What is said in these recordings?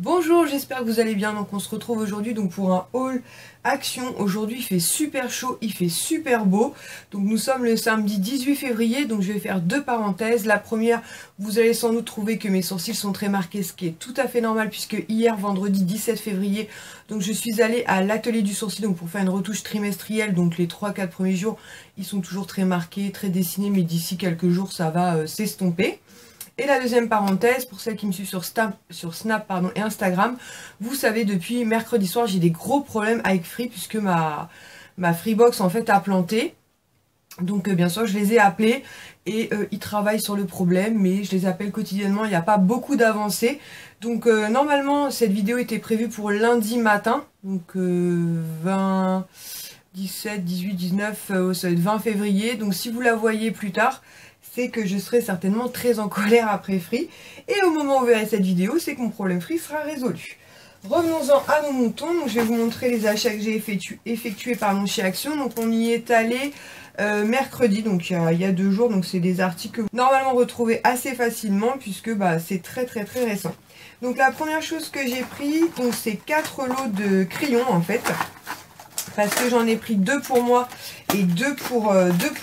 Bonjour, j'espère que vous allez bien. Donc on se retrouve aujourd'hui pour un haul action. Aujourd'hui il fait super chaud, il fait super beau. Donc nous sommes le samedi 18 février, donc je vais faire deux parenthèses. La première, vous allez sans doute trouver que mes sourcils sont très marqués, ce qui est tout à fait normal puisque hier vendredi 17 février, donc je suis allée à l'atelier du sourcil donc pour faire une retouche trimestrielle. Donc les 3-4 premiers jours, ils sont toujours très marqués, très dessinés, mais d'ici quelques jours ça va s'estomper. Et la deuxième parenthèse, pour celles qui me suivent sur Snap et Instagram, vous savez, depuis mercredi soir, j'ai des gros problèmes avec Free, puisque ma Freebox, en fait, a planté. Donc, bien sûr, je les ai appelés, et ils travaillent sur le problème, mais je les appelle quotidiennement, il n'y a pas beaucoup d'avancées. Donc, normalement, cette vidéo était prévue pour lundi matin, donc 20... 17, 18, 19, ça va être 20 février. Donc si vous la voyez plus tard, c'est que je serai certainement très en colère après Free. Et au moment où vous verrez cette vidéo, c'est que mon problème Free sera résolu. Revenons-en à nos moutons. Donc je vais vous montrer les achats que j'ai effectués chez Action. Donc on y est allé mercredi, donc il y a 2 jours. Donc c'est des articles que vous normalement retrouvez assez facilement puisque c'est très récent. Donc la première chose que j'ai pris, donc c'est 4 lots de crayons en fait. Parce que j'en ai pris 2 pour moi et 2 pour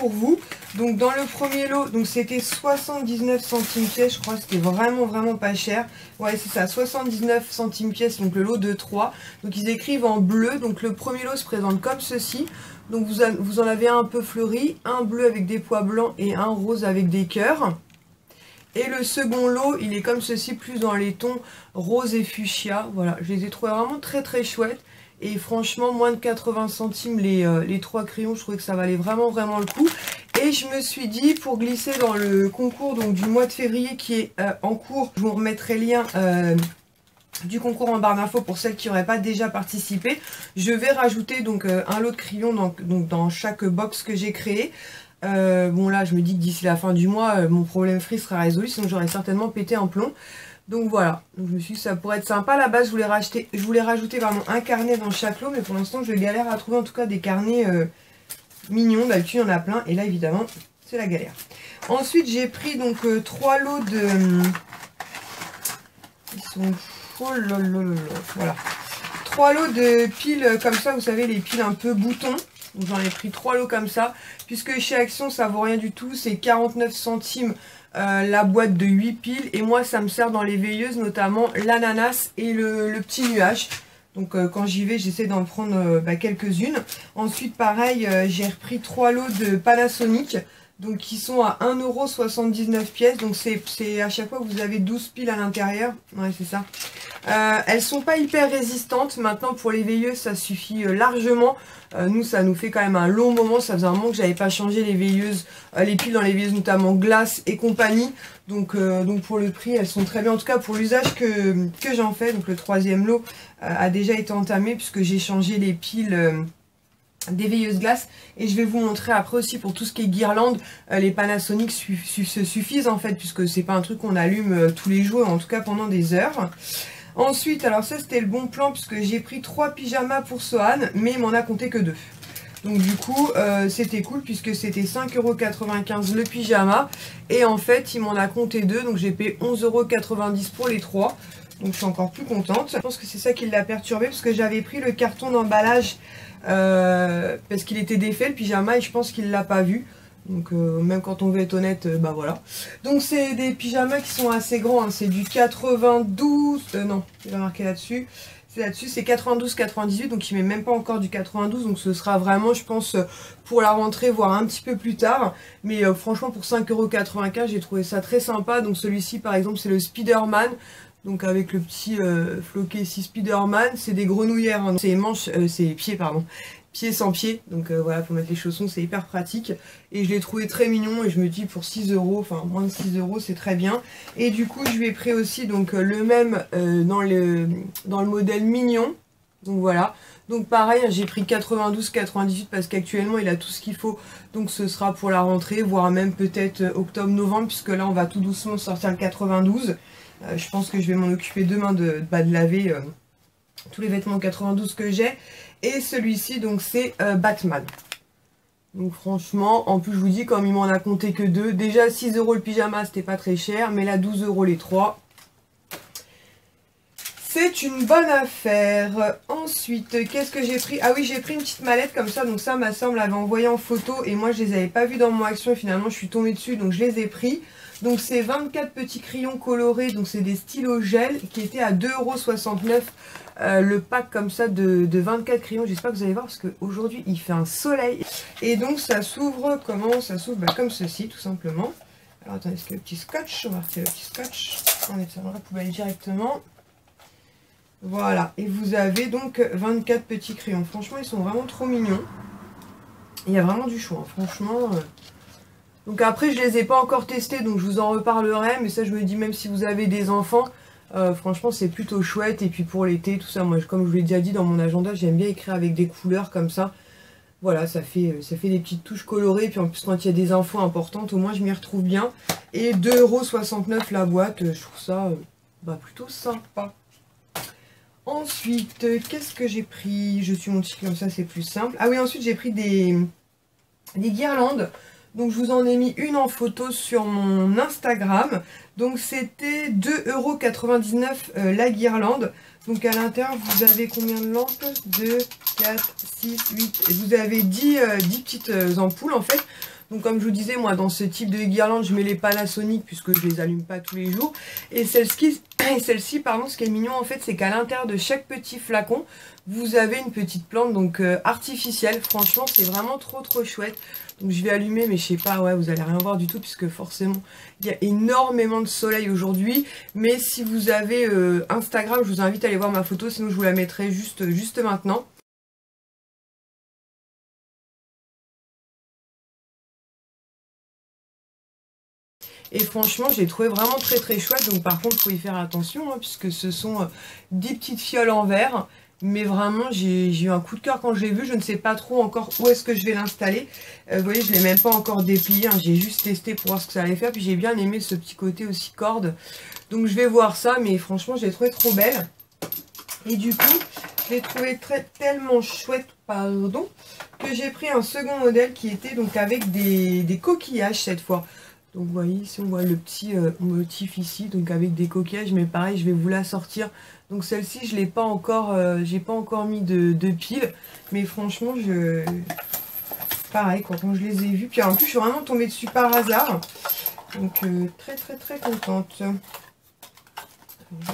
vous. Donc dans le premier lot, donc c'était 79 centimes pièce, je crois que c'était vraiment pas cher. Ouais, c'est ça, 79 centimes pièce, donc le lot de 3. Donc ils écrivent en bleu, donc le premier lot se présente comme ceci. Donc vous en avez un peu fleuri, un bleu avec des pois blancs et un rose avec des cœurs. Et le second lot, il est comme ceci, plus dans les tons rose et fuchsia. Voilà, je les ai trouvés vraiment très chouettes. Et franchement, moins de 80 centimes les 3 crayons, je trouvais que ça valait vraiment le coup. Et je me suis dit, pour glisser dans le concours donc, du mois de février qui est en cours, je vous remettrai le lien du concours en barre d'infos pour celles qui n'auraient pas déjà participé. Je vais rajouter donc un lot de crayons dans chaque box que j'ai créé. Bon là, je me dis que d'ici la fin du mois, mon problème Free sera résolu, sinon j'aurais certainement pété un plomb. Donc voilà, donc je me suis dit que ça pourrait être sympa. À la base, je voulais rajouter vraiment un carnet dans chaque lot, mais pour l'instant, je galère à trouver en tout cas des carnets mignons. D'habitude, il y en a plein, et là, évidemment, c'est la galère. Ensuite, j'ai pris donc 3 lots de... Ils sont... Oh là là là, voilà. 3 lots de piles comme ça, vous savez, les piles un peu boutons. Donc j'en ai pris 3 lots comme ça, puisque chez Action, ça vaut rien du tout, c'est 49 centimes. La boîte de 8 piles et moi ça me sert dans les veilleuses, notamment l'ananas et le petit nuage. Donc quand j'y vais, j'essaie d'en prendre quelques-unes. Ensuite pareil, j'ai repris 3 lots de Panasonic, donc qui sont à 1,79 € pièce. Donc c'est à chaque fois que vous avez 12 piles à l'intérieur. Ouais, c'est ça. Elles sont pas hyper résistantes. Maintenant pour les veilleuses ça suffit largement. Nous ça nous fait quand même un long moment. Ça faisait un moment que j'avais pas changé les veilleuses, les piles dans les veilleuses, notamment glace et compagnie. Donc pour le prix elles sont très bien. En tout cas pour l'usage que j'en fais. Donc le 3e lot a déjà été entamé puisque j'ai changé les piles des veilleuses glace. Et je vais vous montrer après aussi pour tout ce qui est guirlande, les Panasonic se suffisent en fait, puisque c'est pas un truc qu'on allume tous les jours, en tout cas pendant des heures. Ensuite, alors ça c'était le bon plan puisque j'ai pris 3 pyjamas pour Sohan, mais il m'en a compté que 2. Donc du coup c'était cool puisque c'était 5,95 € le pyjama. Et en fait il m'en a compté 2, donc j'ai payé 11,90 € pour les 3. Donc je suis encore plus contente. Je pense que c'est ça qui l'a perturbé parce que j'avais pris le carton d'emballage parce qu'il était défait le pyjama et je pense qu'il l'a pas vu. Donc même quand on veut être honnête, voilà. Donc c'est des pyjamas qui sont assez grands, hein. C'est du 92, non, il va marquer là-dessus. C'est là-dessus, c'est 92-98, donc il met même pas encore du 92, donc ce sera vraiment, je pense, pour la rentrée, voire un petit peu plus tard. Mais franchement, pour 5,95 €, j'ai trouvé ça très sympa. Donc celui-ci, par exemple, c'est le Spider-Man. Donc avec le petit floqué ici Spider-Man, c'est des grenouillères, hein. C'est manches, c'est pieds pardon, pieds sans pieds. Donc voilà, pour mettre les chaussons, c'est hyper pratique. Et je l'ai trouvé très mignon et je me dis pour 6 €, enfin moins de 6 €, c'est très bien. Et du coup, je lui ai pris aussi donc le même dans le modèle mignon. Donc voilà. Donc pareil, j'ai pris 92-98 parce qu'actuellement il a tout ce qu'il faut. Donc ce sera pour la rentrée, voire même peut-être octobre-novembre, puisque là on va tout doucement sortir le 92. Je pense que je vais m'en occuper demain de laver tous les vêtements 92 que j'ai. Et celui-ci, donc c'est Batman. Donc franchement, en plus je vous dis, comme il m'en a compté que 2. Déjà 6 € le pyjama, c'était pas très cher. Mais là 12 € les 3. C'est une bonne affaire. Ensuite, qu'est-ce que j'ai pris? Ah oui, j'ai pris une petite mallette comme ça. Donc ça, ma soeur me l'avait envoyé en photo. Et moi, je les avais pas vus dans mon action. Et finalement, je suis tombée dessus. Donc je les ai pris. Donc c'est 24 petits crayons colorés. Donc c'est des stylos gel qui étaient à 2,69 €. Le pack comme ça de 24 crayons. J'espère que vous allez voir parce qu'aujourd'hui, il fait un soleil. Et donc ça s'ouvre, comment ça s'ouvre? Comme ceci, tout simplement. Alors attendez, est-ce que le petit scotch? On va retirer le petit scotch. On met ça dans la poubelle directement. Voilà, et vous avez donc 24 petits crayons. Franchement, ils sont vraiment trop mignons. Il y a vraiment du choix, hein. Franchement. Donc après, je les ai pas encore testés, donc je vous en reparlerai. Mais ça, je me dis, même si vous avez des enfants, franchement, c'est plutôt chouette. Et puis pour l'été, tout ça, moi, comme je vous l'ai déjà dit dans mon agenda, j'aime bien écrire avec des couleurs comme ça. Voilà, ça fait des petites touches colorées. Puis en plus, quand il y a des infos importantes, au moins, je m'y retrouve bien. Et 2,69 € la boîte, je trouve ça plutôt sympa. Ensuite, qu'est-ce que j'ai pris? Je suis montée comme ça, c'est plus simple. Ah oui, ensuite, j'ai pris des guirlandes. Donc, je vous en ai mis une en photo sur mon Instagram. Donc, c'était 2,99 € la guirlande. Donc, à l'intérieur, vous avez combien de lampes? 2, 4, 6, 8. Et vous avez 10 petites ampoules, en fait. Donc comme je vous disais, moi dans ce type de guirlande, je mets les Panasonic puisque je les allume pas tous les jours. Et celle-ci, pardon, ce qui est mignon en fait, c'est qu'à l'intérieur de chaque petit flacon, vous avez une petite plante donc artificielle. Franchement, c'est vraiment trop chouette. Donc je vais allumer, mais je sais pas, ouais, vous allez rien voir du tout puisque forcément, il y a énormément de soleil aujourd'hui. Mais si vous avez Instagram, je vous invite à aller voir ma photo, sinon je vous la mettrai juste maintenant. Et franchement, j'ai trouvé vraiment très chouette. Donc par contre, il faut y faire attention, hein, puisque ce sont 10 petites fioles en verre. Mais vraiment, j'ai eu un coup de cœur quand je l'ai vu. Je ne sais pas trop encore où est-ce que je vais l'installer. Vous voyez, je ne l'ai même pas encore déplié, hein. J'ai juste testé pour voir ce que ça allait faire. Puis j'ai bien aimé ce petit côté aussi corde. Donc je vais voir ça. Mais franchement, je l'ai trouvé trop belle. Et du coup, je l'ai trouvé tellement chouette, pardon, que j'ai pris un second modèle qui était donc avec des coquillages cette fois. Donc vous voyez ici on voit le petit motif ici, donc avec des coquillages, mais pareil je vais vous la sortir. Donc celle-ci je l'ai pas encore, j'ai pas encore mis de piles, mais franchement pareil quoi, quand je les ai vus, puis en plus je suis vraiment tombée dessus par hasard. Donc très contente. Je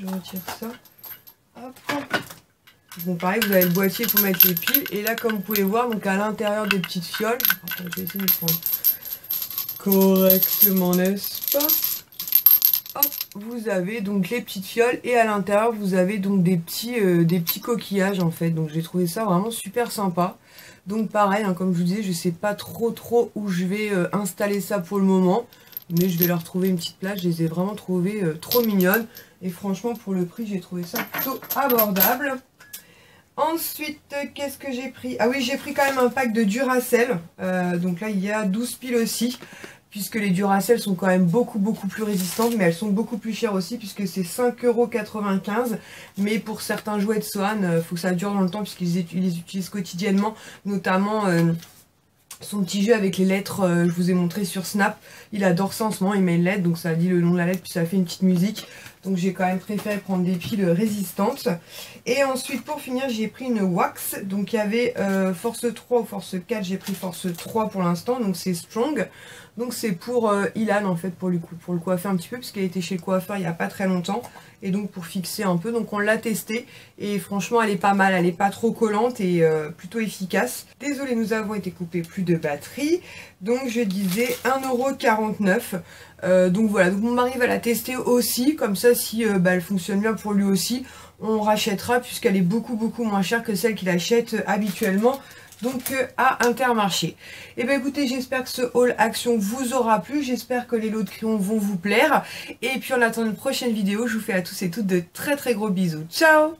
retire ça. Hop. Bon pareil vous avez le boîtier pour mettre les piles, et là comme vous pouvez voir, donc à l'intérieur des petites fioles, je vais essayer de prendre correctement, n'est-ce pas? Hop, vous avez donc les petites fioles et à l'intérieur vous avez donc des petits coquillages en fait. Donc j'ai trouvé ça vraiment super sympa. Donc pareil, hein, comme je vous disais, je sais pas trop où je vais installer ça pour le moment, mais je vais leur trouver une petite place. Je les ai vraiment trouvées trop mignonnes et franchement pour le prix j'ai trouvé ça plutôt abordable. Ensuite, qu'est-ce que j'ai pris? Ah oui, j'ai pris quand même un pack de Duracell. Donc là, il y a 12 piles aussi. Puisque les Duracell sont quand même beaucoup plus résistantes. Mais elles sont beaucoup plus chères aussi. Puisque c'est 5,95 €. Mais pour certains jouets de Sohan, il faut que ça dure dans le temps. Puisqu'ils les utilisent quotidiennement. Notamment son petit jeu avec les lettres, je vous ai montré sur Snap. Il adore ça en ce moment. Il met une lettre. Donc ça dit le nom de la lettre. Puis ça fait une petite musique. Donc j'ai quand même préféré prendre des piles résistantes. Et ensuite pour finir j'ai pris une wax. Donc il y avait force 3 ou force 4. J'ai pris force 3 pour l'instant. Donc c'est strong. Donc c'est pour Ilan en fait pour le coiffer un petit peu. Parce qu'elle était chez le coiffeur il n'y a pas très longtemps. Et donc pour fixer un peu. Donc on l'a testé. Et franchement elle est pas mal. Elle n'est pas trop collante et plutôt efficace. Désolée, nous avons été coupés, plus de batterie. Donc je disais 1,49 €. Donc voilà, donc mon mari va la tester aussi, comme ça si elle fonctionne bien pour lui aussi, on rachètera puisqu'elle est beaucoup moins chère que celle qu'il achète habituellement, donc à Intermarché. Et bien écoutez, j'espère que ce haul action vous aura plu, j'espère que les lots de crayons vont vous plaire, et puis en attendant une prochaine vidéo, je vous fais à tous et toutes de très gros bisous, ciao!